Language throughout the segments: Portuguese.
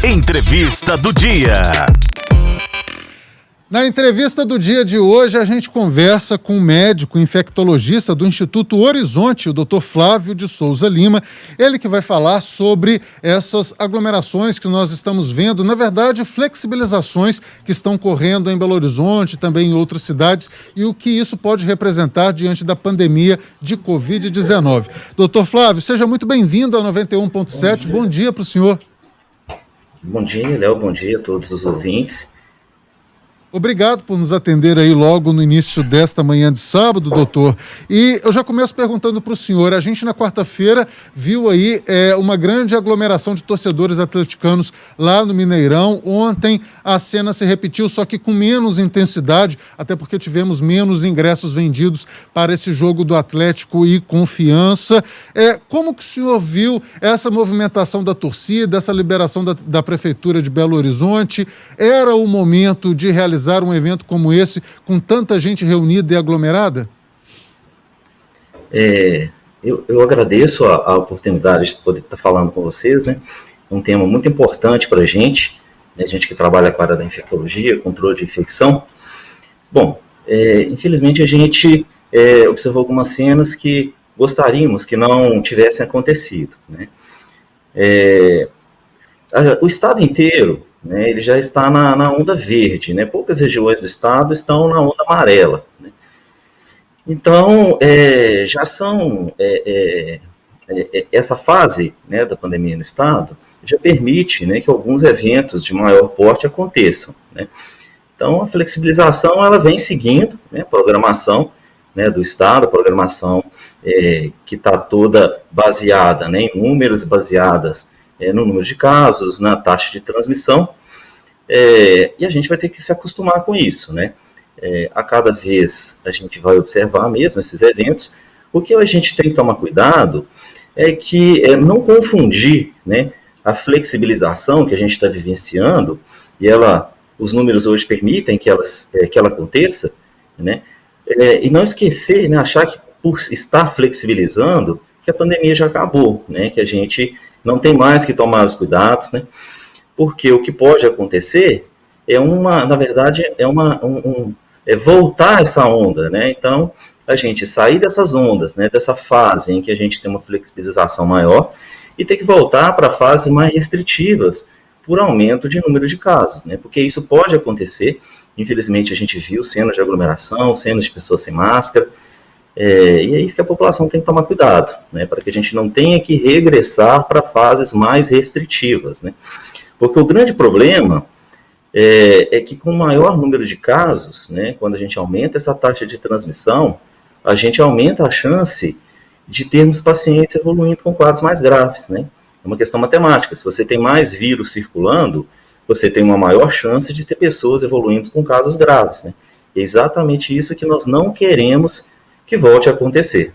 Entrevista do dia. Na entrevista do dia de hoje, a gente conversa com um médico infectologista do Instituto Horizonte, o Dr. Flávio de Souza Lima. Ele que vai falar sobre essas aglomerações que nós estamos vendo, na verdade, flexibilizações que estão correndo em Belo Horizonte, também em outras cidades, e o que isso pode representar diante da pandemia de Covid-19. Dr. Flávio, seja muito bem-vindo ao 91.7. Bom dia para o senhor. Bom dia, Léo. Bom dia a todos os ouvintes. Obrigado por nos atender aí logo no início desta manhã de sábado, doutor. E eu já começo perguntando para o senhor, a gente na quarta-feira viu aí uma grande aglomeração de torcedores atleticanos lá no Mineirão. Ontem a cena se repetiu, só que com menos intensidade, até porque tivemos menos ingressos vendidos para esse jogo do Atlético e Confiança. Como que o senhor viu essa movimentação da torcida, essa liberação da Prefeitura de Belo Horizonte? Era o momento de realizar um evento como esse, com tanta gente reunida e aglomerada? Eu agradeço a oportunidade de poder estar falando com vocês, né? É um tema muito importante para a gente, né? A gente que trabalha com a área da infectologia, controle de infecção. Bom, infelizmente a gente observou algumas cenas que gostaríamos que não tivessem acontecido, né? O estado inteiro, né, ele já está na onda verde, né? Poucas regiões do estado estão na onda amarela, né? Então, já são essa fase, né, da pandemia no estado já permite, né, que alguns eventos de maior porte aconteçam, né? Então, a flexibilização ela vem seguindo, né, a programação, né, do estado, a programação que está toda baseada, né, em números baseadas no número de casos, na taxa de transmissão, e a gente vai ter que se acostumar com isso, né? A cada vez a gente vai observar mesmo esses eventos. O que a gente tem que tomar cuidado é que não confundir, né, a flexibilização que a gente está vivenciando, e os números hoje permitem que ela aconteça, né? E não esquecer, né, achar que por estar flexibilizando, que a pandemia já acabou, né, que a gente não tem mais que tomar os cuidados, né? Porque o que pode acontecer na verdade, voltar essa onda, né? Então, a gente sair dessas ondas, né, dessa fase em que a gente tem uma flexibilização maior e ter que voltar para fases mais restritivas por aumento de número de casos, né? Porque isso pode acontecer. Infelizmente, a gente viu cenas de aglomeração, cenas de pessoas sem máscara, e é isso que a população tem que tomar cuidado, né, para que a gente não tenha que regressar para fases mais restritivas, né, porque o grande problema é que com o maior número de casos, né, quando a gente aumenta essa taxa de transmissão, a gente aumenta a chance de termos pacientes evoluindo com quadros mais graves, né. É uma questão matemática. Se você tem mais vírus circulando, você tem uma maior chance de ter pessoas evoluindo com casos graves, né. É exatamente isso que nós não queremos que volte a acontecer.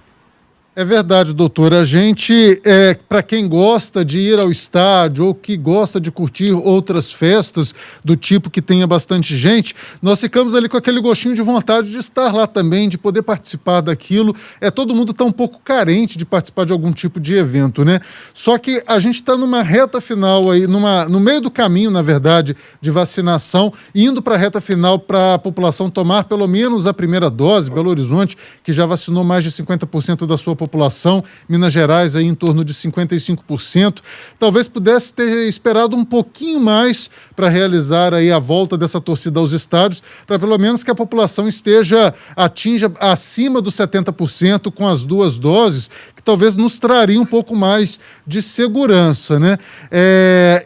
É verdade, doutor. A gente, para quem gosta de ir ao estádio ou que gosta de curtir outras festas do tipo que tenha bastante gente, nós ficamos ali com aquele gostinho de vontade de estar lá também, de poder participar daquilo. Todo mundo está um pouco carente de participar de algum tipo de evento, né? Só que a gente está numa reta final aí, no meio do caminho, na verdade, de vacinação, indo para a reta final para a população tomar pelo menos a primeira dose. Belo Horizonte, que já vacinou mais de 50% da sua população, Minas Gerais aí em torno de 55%, talvez pudesse ter esperado um pouquinho mais para realizar aí a volta dessa torcida aos estádios, para pelo menos que a população atinja acima dos 70% com as duas doses, que talvez nos traria um pouco mais de segurança, né?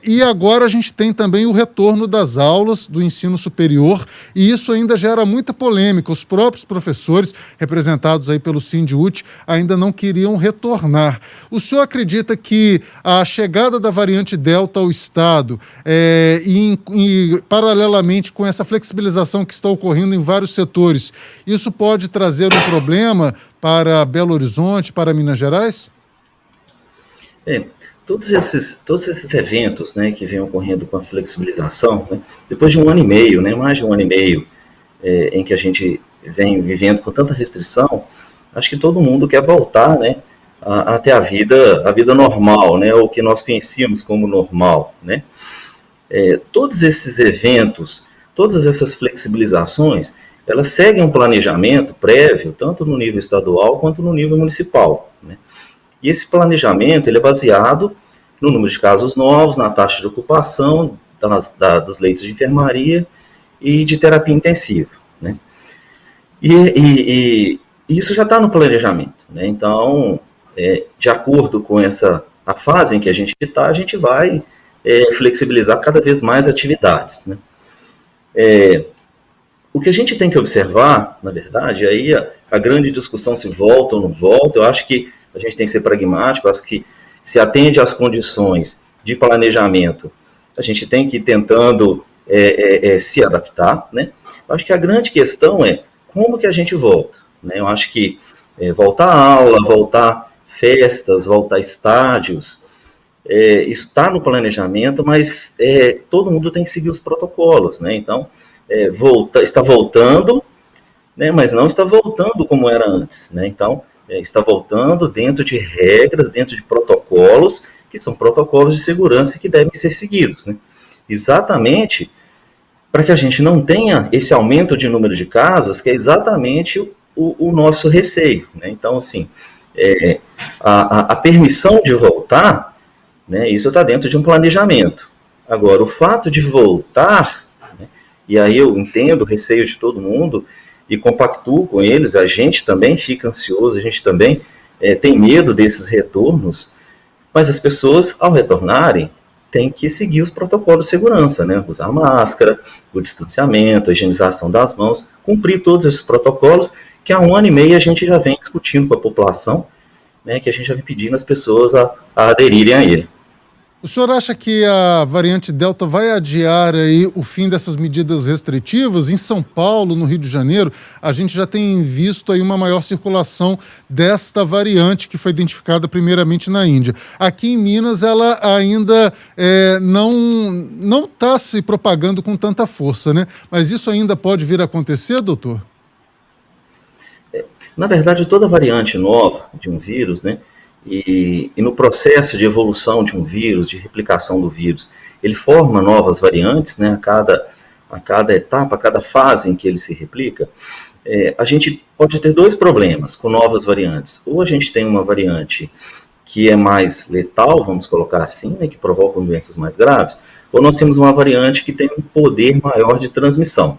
E agora a gente tem também o retorno das aulas do ensino superior, e isso ainda gera muita polêmica. Os próprios professores, representados aí pelo Sindiúti, ainda não queriam retornar. O senhor acredita que a chegada da variante Delta ao estado e paralelamente com essa flexibilização que está ocorrendo em vários setores, isso pode trazer um problema para Belo Horizonte, para Minas Gerais? Todos esses eventos, né, que vêm ocorrendo com a flexibilização, né, depois de um ano e meio, né, mais de um ano e meio, em que a gente vem vivendo com tanta restrição, acho que todo mundo quer voltar, né, até a vida normal, né, o que nós conhecíamos como normal, né. todos esses eventos, todas essas flexibilizações, elas seguem um planejamento prévio, tanto no nível estadual quanto no nível municipal, né? E esse planejamento ele é baseado no número de casos novos, na taxa de ocupação dos leitos de enfermaria e de terapia intensiva, né? E isso já está no planejamento, né? Então, de acordo com a fase em que a gente está, a gente vai flexibilizar cada vez mais atividades, né? O que a gente tem que observar, na verdade, aí a grande discussão se volta ou não volta, eu acho que a gente tem que ser pragmático, eu acho que se atende às condições de planejamento, a gente tem que ir tentando se adaptar, né? Eu acho que a grande questão é como que a gente volta, né? Eu acho que voltar à aula, voltar festas, voltar estádios, isso está no planejamento, mas todo mundo tem que seguir os protocolos, né? Então, está voltando, né, mas não está voltando como era antes, né? Então, está voltando dentro de regras, dentro de protocolos, que são protocolos de segurança que devem ser seguidos, né? Exatamente para que a gente não tenha esse aumento de número de casos, que é exatamente o nosso receio, né? Então, assim, a permissão de voltar, né, isso está dentro de um planejamento. Agora, o fato de voltar, né, e aí eu entendo o receio de todo mundo e compactuo com eles, a gente também fica ansioso, a gente também tem medo desses retornos, mas as pessoas, ao retornarem, têm que seguir os protocolos de segurança, né? Usar máscara, o distanciamento, a higienização das mãos, cumprir todos esses protocolos que há 1 ano e meio a gente já vem discutindo com a população, né, que a gente já vem pedindo as pessoas a aderirem a ele. O senhor acha que a variante Delta vai adiar aí o fim dessas medidas restritivas? Em São Paulo, no Rio de Janeiro, a gente já tem visto aí uma maior circulação desta variante que foi identificada primeiramente na Índia. Aqui em Minas, ela ainda não está se propagando com tanta força, né? Mas isso ainda pode vir a acontecer, doutor? Na verdade, toda variante nova de um vírus, né? E no processo de evolução de um vírus, de replicação do vírus, ele forma novas variantes, né, a cada etapa, a cada fase em que ele se replica. A gente pode ter 2 problemas com novas variantes. Ou a gente tem uma variante que é mais letal, vamos colocar assim, né, que provoca doenças mais graves, ou nós temos uma variante que tem um poder maior de transmissão.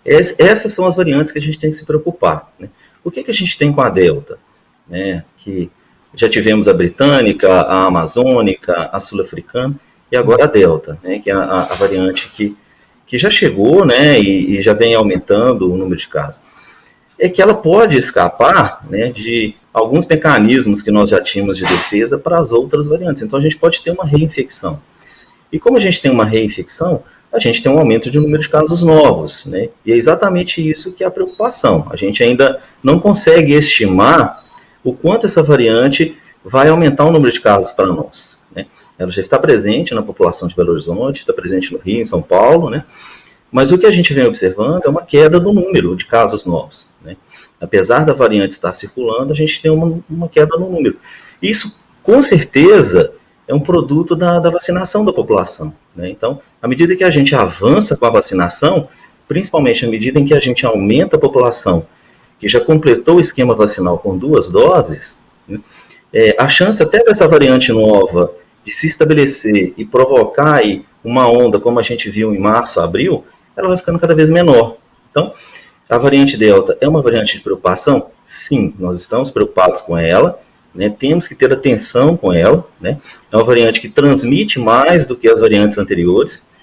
Essas são as variantes que a gente tem que se preocupar, né? O que a gente tem com a Delta, né, que já tivemos a britânica, a amazônica, a sul-africana e agora a Delta, né, que é a variante que já chegou, né, e já vem aumentando o número de casos. É que ela pode escapar, né, de alguns mecanismos que nós já tínhamos de defesa para as outras variantes. Então a gente pode ter uma reinfecção. E como a gente tem uma reinfecção, a gente tem um aumento de número de casos novos, né, e é exatamente isso que é a preocupação. A gente ainda não consegue estimar o quanto essa variante vai aumentar o número de casos para nós, né? Ela já está presente na população de Belo Horizonte, está presente no Rio, em São Paulo, né? Mas o que a gente vem observando é uma queda do número de casos novos, né? Apesar da variante estar circulando, a gente tem uma queda no número. Isso, com certeza, é um produto da vacinação da população, né? Então, à medida que a gente avança com a vacinação, principalmente à medida em que a gente aumenta a população que já completou o esquema vacinal com 2 doses, né, a chance até dessa variante nova de se estabelecer e provocar aí uma onda, como a gente viu em março, abril, ela vai ficando cada vez menor. Então, a variante Delta é uma variante de preocupação? Sim, nós estamos preocupados com ela, né, temos que ter atenção com ela, né, é uma variante que transmite mais do que as variantes anteriores,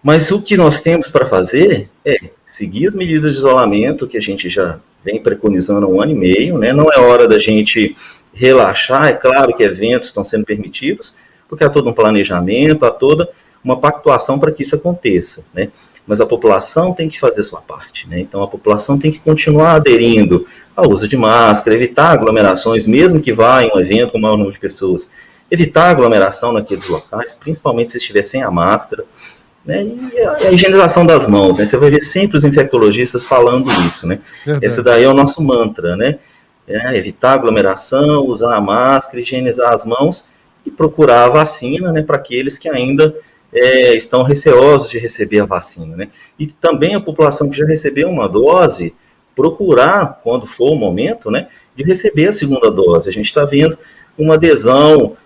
mas o que nós temos para fazer é seguir as medidas de isolamento que a gente já vem preconizando há 1 ano e meio, né? Não é hora da gente relaxar, é claro que eventos estão sendo permitidos, porque há todo um planejamento, há toda uma pactuação para que isso aconteça, né? Mas a população tem que fazer a sua parte, né? Então a população tem que continuar aderindo ao uso de máscara, evitar aglomerações, mesmo que vá em um evento com maior número de pessoas, evitar aglomeração naqueles locais, principalmente se estiver sem a máscara, né, e a higienização das mãos, né? Você vai ver sempre os infectologistas falando isso, né? Verdade. Esse daí é o nosso mantra, né? Evitar aglomeração, usar a máscara, higienizar as mãos e procurar a vacina, né, para aqueles que ainda estão receosos de receber a vacina, né? E também a população que já recebeu uma dose, procurar, quando for o momento, né, de receber a segunda dose. A gente está vendo uma adesão,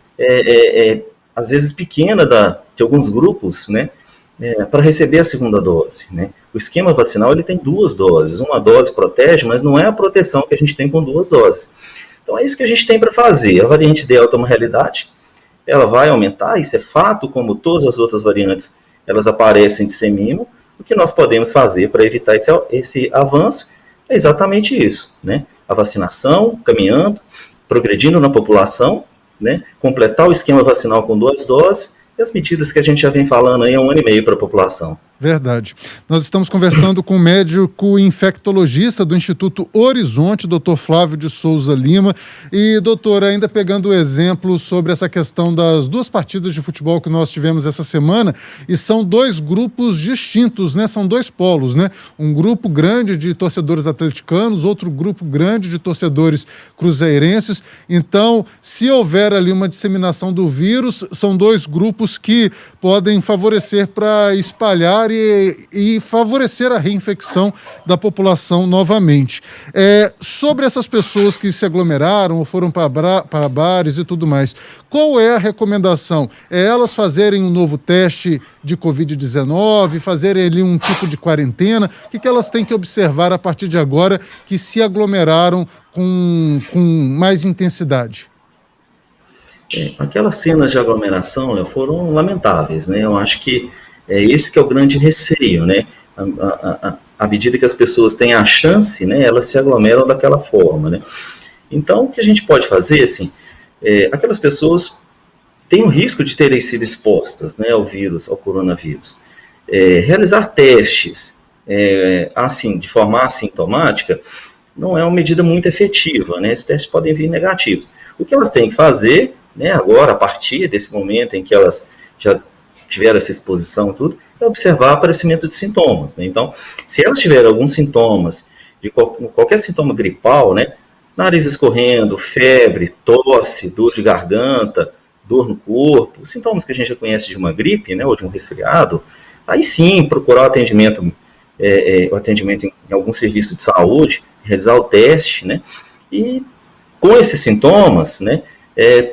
às vezes pequena, de alguns grupos, né, para receber a segunda dose, né? O esquema vacinal ele tem 2 doses. Uma dose protege, mas não é a proteção que a gente tem com 2 doses. Então é isso que a gente tem para fazer. A variante Delta é uma realidade, ela vai aumentar, isso é fato, como todas as outras variantes, elas aparecem e disseminam. O que nós podemos fazer para evitar esse avanço é exatamente isso, né? A vacinação, caminhando, progredindo na população, né? Completar o esquema vacinal com 2 doses e as medidas que a gente já vem falando aí há 1 ano e meio para a população. Verdade. Nós estamos conversando com o médico infectologista do Instituto Horizonte, Dr. Flávio de Souza Lima. E, doutor, ainda pegando o exemplo sobre essa questão das 2 partidas de futebol que nós tivemos essa semana, e são 2 grupos distintos, né? São 2 polos, né? Um grupo grande de torcedores atleticanos, outro grupo grande de torcedores cruzeirenses. Então, se houver ali uma disseminação do vírus, são 2 grupos que podem favorecer para espalhar e favorecer a reinfecção da população novamente. Sobre essas pessoas que se aglomeraram ou foram para bares e tudo mais, qual é a recomendação? É elas fazerem um novo teste de Covid-19, fazerem ali um tipo de quarentena? O que elas têm que observar a partir de agora que se aglomeraram com mais intensidade? Aquelas cenas de aglomeração foram lamentáveis, né? Eu acho que esse que é o grande receio, né? À medida que as pessoas têm a chance, né, elas se aglomeram daquela forma, né? Então, o que a gente pode fazer, assim, aquelas pessoas têm o risco de terem sido expostas, né, ao coronavírus. Realizar testes, assim, de forma assintomática, não é uma medida muito efetiva, né? Esses testes podem vir negativos. O que elas têm que fazer, né, agora, a partir desse momento em que elas já tiveram essa exposição, tudo, é observar o aparecimento de sintomas, né? Então, se elas tiverem alguns sintomas, de qualquer sintoma gripal, né, nariz escorrendo, febre, tosse, dor de garganta, dor no corpo, sintomas que a gente já conhece de uma gripe, né, ou de um resfriado, aí sim procurar o atendimento em algum serviço de saúde, realizar o teste, né, e com esses sintomas, né,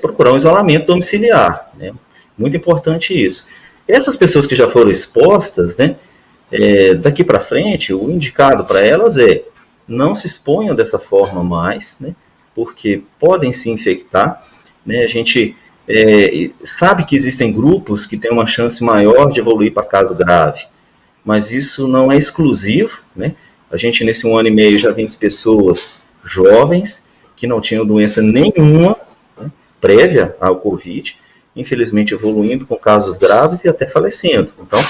procurar um isolamento domiciliar, né, muito importante isso. Essas pessoas que já foram expostas, né, daqui para frente, o indicado para elas não se exponham dessa forma mais, né, porque podem se infectar, né, a gente sabe que existem grupos que têm uma chance maior de evoluir para caso grave, mas isso não é exclusivo, né, a gente nesse 1 ano e meio já vimos pessoas jovens que não tinham doença nenhuma, né, prévia ao Covid, infelizmente evoluindo com casos graves e até falecendo. Então,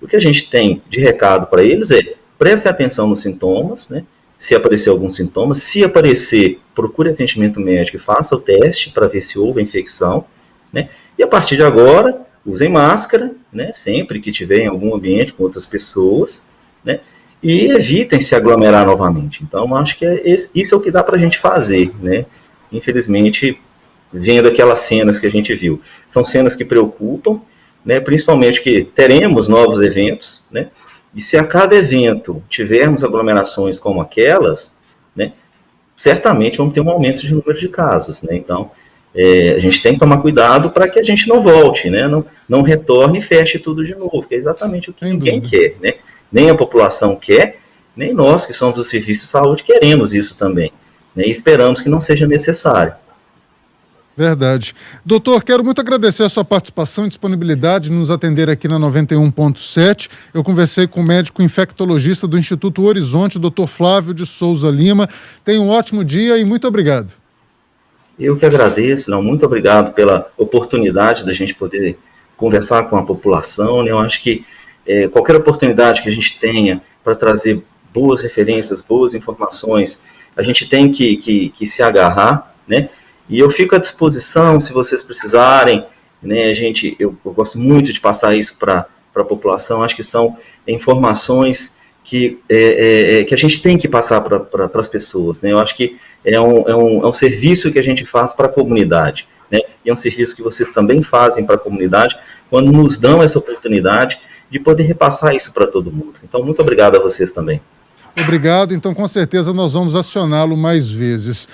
o que a gente tem de recado para eles prestem atenção nos sintomas, né? Se aparecer algum sintoma, se aparecer, procure atendimento médico e faça o teste para ver se houve infecção, né? E a partir de agora, usem máscara, né? Sempre que tiver em algum ambiente com outras pessoas, né? E evitem se aglomerar novamente. Então, acho que isso é o que dá para a gente fazer, né? Infelizmente, vendo aquelas cenas que a gente viu. São cenas que preocupam, né, principalmente que teremos novos eventos, né, e se a cada evento tivermos aglomerações como aquelas, né, certamente vamos ter um aumento de número de casos, né, então a gente tem que tomar cuidado para que a gente não volte, né, não retorne e feche tudo de novo, que é exatamente o que ninguém quer, né, nem a população quer, nem nós que somos do serviço de saúde queremos isso também, né, e esperamos que não seja necessário. Verdade. Doutor, quero muito agradecer a sua participação e disponibilidade de nos atender aqui na 91.7. Eu conversei com o médico infectologista do Instituto Horizonte, Dr. Flávio de Souza Lima. Tenha um ótimo dia e muito obrigado. Eu que agradeço, não, muito obrigado pela oportunidade da gente poder conversar com a população, né? Eu acho que qualquer oportunidade que a gente tenha para trazer boas referências, boas informações, a gente tem que se agarrar, né? E eu fico à disposição, se vocês precisarem, né, eu gosto muito de passar isso para a população, acho que são informações que a gente tem que passar para as pessoas, né, eu acho que é um serviço que a gente faz para a comunidade, né, e é um serviço que vocês também fazem para a comunidade, quando nos dão essa oportunidade de poder repassar isso para todo mundo. Então, muito obrigado a vocês também. Obrigado, então com certeza nós vamos acioná-lo mais vezes.